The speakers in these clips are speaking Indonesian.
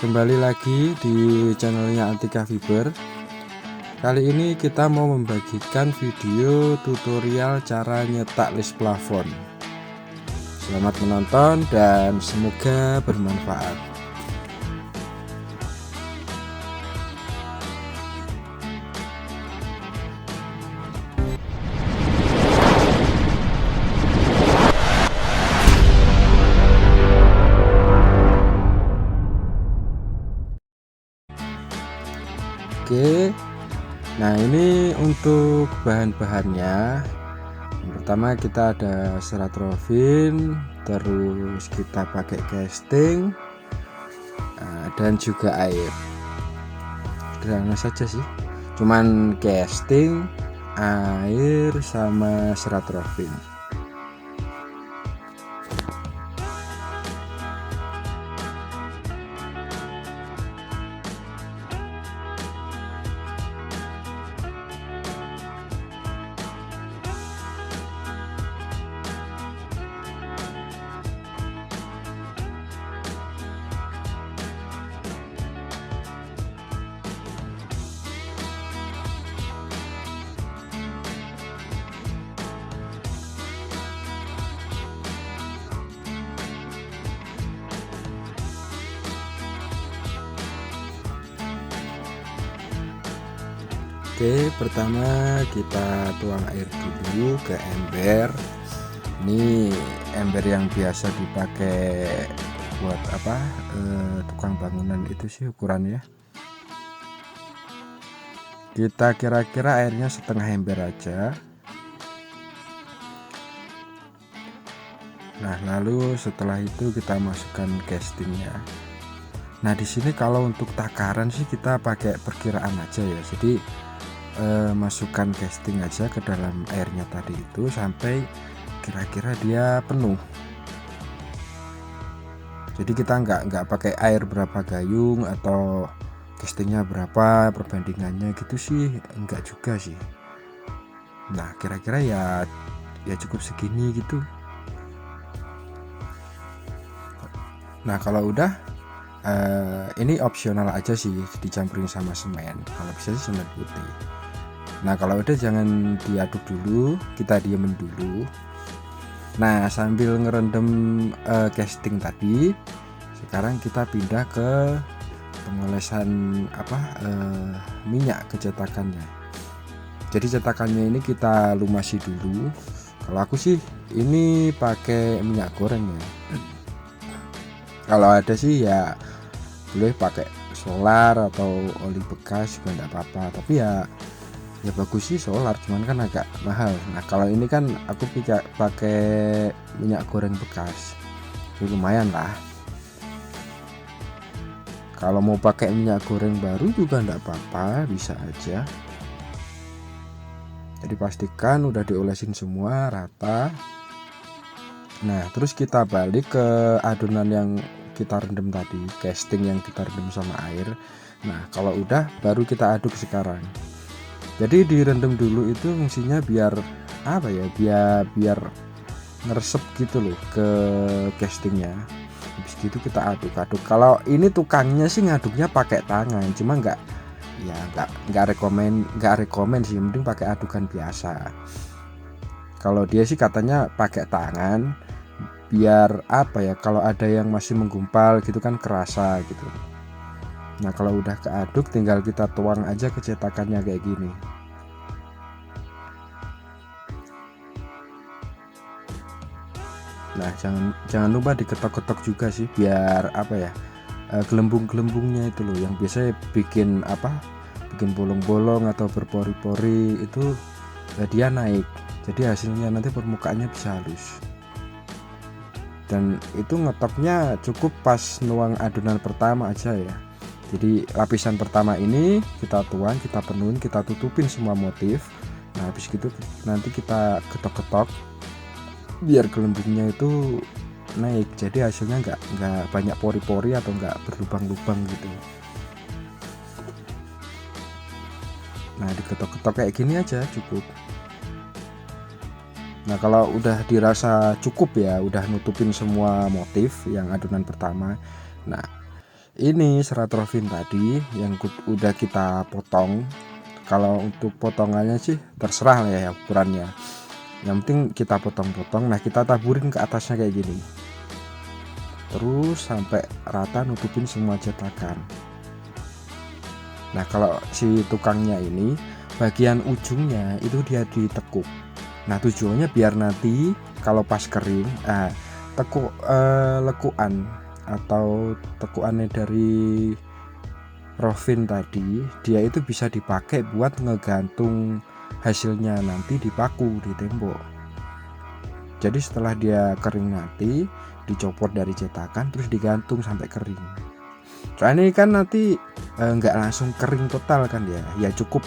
Kembali lagi di channelnya Antika Fiber. Kali ini kita mau membagikan video tutorial cara nyetak list plafon. Selamat menonton dan semoga bermanfaat. Oke, nah ini untuk bahan-bahannya. Yang pertama kita ada serat rofin, terus kita pakai casting, dan juga air. Sederhana saja sih, cuman casting, air sama serat rofin. Oke, pertama kita tuang air dulu ke ember. Ini ember yang biasa dipakai buat tukang bangunan itu sih ukurannya. Kita kira-kira airnya setengah ember aja. Nah, lalu setelah itu kita masukkan castingnya. Nah, di sini kalau untuk takaran sih kita pakai perkiraan aja ya. Jadi masukkan casting aja ke dalam airnya tadi itu sampai kira-kira dia penuh. Jadi kita nggak pakai air berapa gayung atau castingnya berapa perbandingannya gitu sih, enggak juga sih. Nah, kira-kira ya cukup segini gitu. Nah, kalau udah ini opsional aja sih, dicampurin sama semen. Kalau bisa sih semen putih. Nah, kalau udah jangan diaduk dulu, kita diemin dulu. Nah, sambil ngerendam casting tadi, sekarang kita pindah ke pengolesan minyak ke cetakannya. Jadi cetakannya ini kita lumasi dulu. Kalau aku sih ini pakai minyak goreng ya. Kalau ada sih ya boleh pakai solar atau oli bekas juga enggak apa-apa, tapi ya bagus sih solar, cuman kan agak mahal. Nah, kalau ini kan aku pakai minyak goreng bekas, jadi lumayan lah. Kalau mau pakai minyak goreng baru juga enggak apa-apa, bisa aja. Jadi pastikan udah diolesin semua rata. Nah, terus kita balik ke adonan yang kita rendam tadi, casting yang kita rendam sama air. Nah, kalau udah baru kita aduk sekarang. Jadi direndam dulu itu fungsinya biar biar ngeresep gitu loh ke castingnya. Habis gitu kita aduk-aduk. Kalau ini tukangnya sih ngaduknya pakai tangan, cuma nggak rekomen sih, mending pakai adukan biasa. Kalau dia sih katanya pakai tangan biar kalau ada yang masih menggumpal gitu kan kerasa gitu. Nah, kalau udah keaduk tinggal kita tuang aja ke cetakannya kayak gini. Nah, jangan lupa diketok-ketok juga sih biar gelembung-gelembungnya itu loh yang biasanya bikin bolong-bolong atau berpori-pori itu dia naik. Jadi hasilnya nanti permukaannya bisa halus. Dan itu ngetoknya cukup pas nuang adonan pertama aja ya. Jadi lapisan pertama ini kita tuang, kita penuhin, kita tutupin semua motif. Nah, habis gitu nanti kita ketok-ketok biar gelembungnya itu naik. Jadi hasilnya nggak banyak pori-pori atau nggak berlubang-lubang gitu. Nah, diketok-ketok kayak gini aja cukup. Nah, kalau udah dirasa cukup ya, udah nutupin semua motif yang adonan pertama. Nah, ini serat rofin tadi yang udah kita potong. Kalau untuk potongannya sih terserah lah ya ukurannya, yang penting kita potong-potong. Nah kita taburin ke atasnya kayak gini terus sampai rata, nutupin semua cetakan. Nah kalau si tukangnya ini bagian ujungnya itu dia ditekuk. Nah tujuannya biar nanti kalau pas kering lekuan atau tekuannya dari rofin tadi dia itu bisa dipakai buat ngegantung hasilnya nanti di paku di tembok. Jadi setelah dia kering nanti dicopot dari cetakan terus digantung sampai kering. Soalnya ini kan nanti nggak langsung kering total kan ya cukup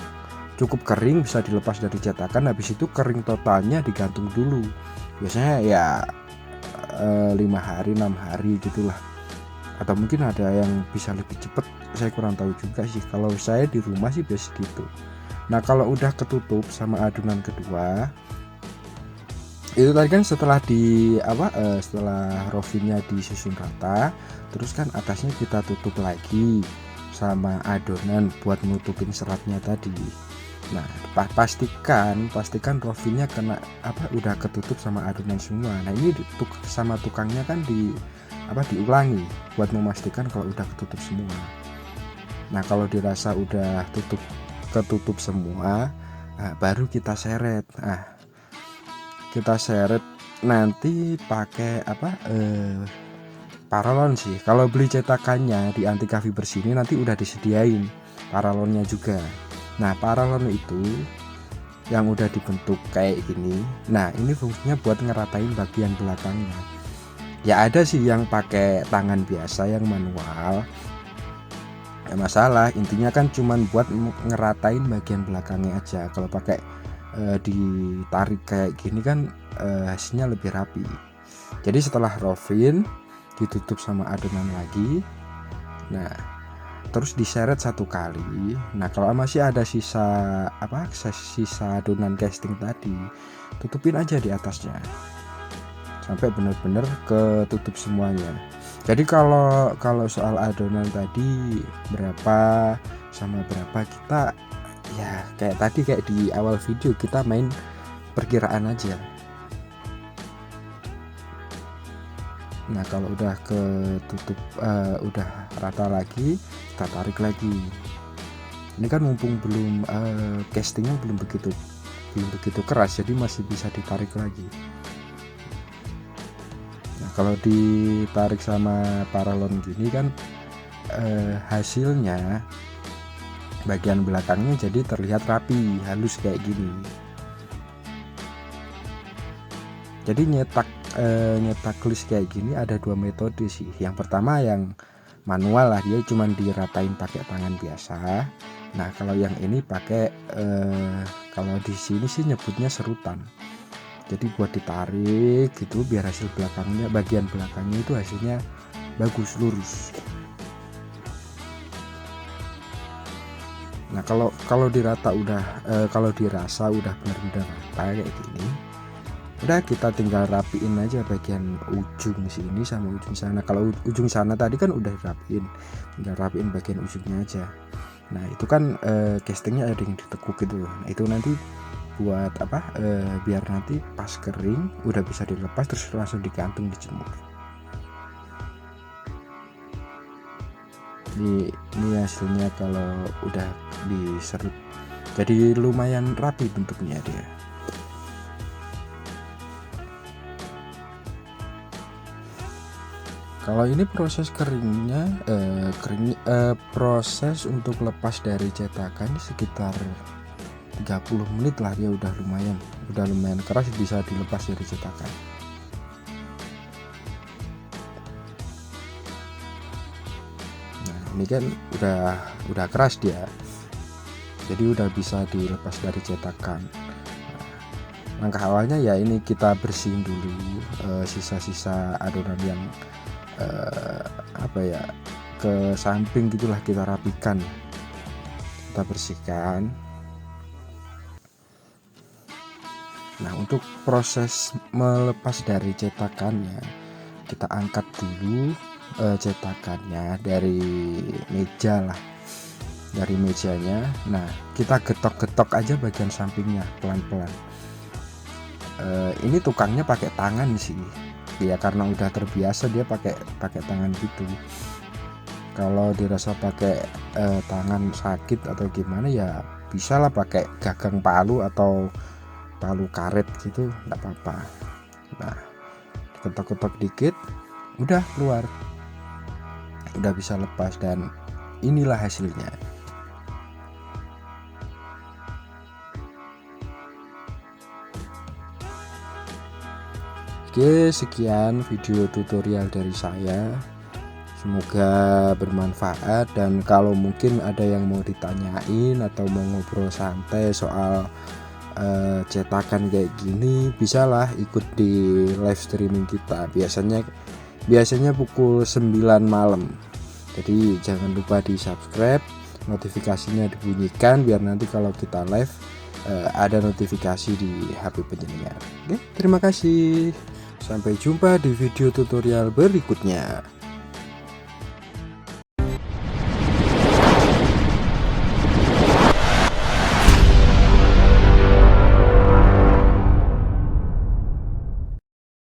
kering bisa dilepas dari cetakan, habis itu kering totalnya digantung dulu. Biasanya ya 5 hari 6 hari gitulah, atau mungkin ada yang bisa lebih cepet, saya kurang tahu juga sih. Kalau saya di rumah sih biasa gitu. Nah kalau udah ketutup sama adonan kedua itu tadi kan setelah setelah rofinnya disusun rata, terus kan atasnya kita tutup lagi sama adonan buat nutupin seratnya tadi. Nah pastikan rofinnya kena udah ketutup sama adonan semua. Nah ini sama tukangnya kan diulangi buat memastikan kalau udah ketutup semua. Nah kalau dirasa udah ketutup semua, baru kita seret. Kita seret nanti pakai paralon sih. Kalau beli cetakannya di Antika Fibers ini nanti udah disediain paralonnya juga. Nah paralon itu yang udah dibentuk kayak gini. Nah ini fungsinya buat ngeratain bagian belakangnya. Ya ada sih yang pakai tangan biasa yang manual, ya masalah, intinya kan cuman buat ngeratain bagian belakangnya aja. Kalau pakai ditarik kayak gini kan hasilnya lebih rapi. Jadi setelah rofin ditutup sama adonan lagi, nah terus diseret satu kali. Nah kalau masih ada sisa adonan casting tadi, tutupin aja di atasnya sampai benar-benar ketutup semuanya. Jadi kalau soal adonan tadi berapa sama berapa, kita ya kayak di awal video kita main perkiraan aja. Nah kalau udah ketutup udah rata lagi, kita tarik lagi. Ini kan mumpung belum castingnya belum begitu keras, jadi masih bisa ditarik lagi. Nah kalau ditarik sama paralon gini kan hasilnya bagian belakangnya jadi terlihat rapi, halus kayak gini. Jadi nyetak list kayak gini ada 2 metode sih. Yang pertama yang manual lah, dia cuman diratain pakai tangan biasa. Nah kalau yang ini pakai kalau di sini sih nyebutnya serutan. Jadi buat ditarik gitu biar hasil bagian belakangnya itu hasilnya bagus, lurus. Nah kalau dirasa udah benar-benar rata kayak gini, udah kita tinggal rapiin aja bagian ujung sini sama ujung sana. Kalau ujung sana tadi kan udah rapiin, tinggal rapiin bagian ujungnya aja. Nah itu kan castingnya ada yang ditekuk gitu. Nah itu nanti buat biar nanti pas kering udah bisa dilepas terus langsung digantung, dijemur. Ini hasilnya kalau udah diserut, jadi lumayan rapi bentuknya dia. Kalau ini proses keringnya proses untuk lepas dari cetakan sekitar 30 menit lah, dia udah lumayan keras, bisa dilepas dari cetakan. Nah ini kan udah keras dia, jadi udah bisa dilepas dari cetakan. Langkah awalnya ya ini kita bersihin dulu sisa-sisa adonan yang ke samping gitulah, kita rapikan, kita bersihkan. Nah untuk proses melepas dari cetakannya kita angkat dulu cetakannya dari meja lah, dari mejanya. Nah, kita getok-getok aja bagian sampingnya pelan-pelan. Ini tukangnya pakai tangan sih, ya karena udah terbiasa dia pakai tangan gitu. Kalau dirasa pakai tangan sakit atau gimana ya bisa lah pakai gagang palu atau palu karet gitu, nggak apa-apa. Nah, ketok-ketok dikit udah keluar, udah bisa lepas, dan inilah hasilnya. Oke, sekian video tutorial dari saya, semoga bermanfaat. Dan kalau mungkin ada yang mau ditanyain atau mau ngobrol santai soal cetakan kayak gini, bisalah ikut di live streaming kita, biasanya pukul 9 malam. Jadi jangan lupa di subscribe, notifikasinya dibunyikan biar nanti kalau kita live ada notifikasi di HP penjenengan. Oke, terima kasih, sampai jumpa di video tutorial berikutnya.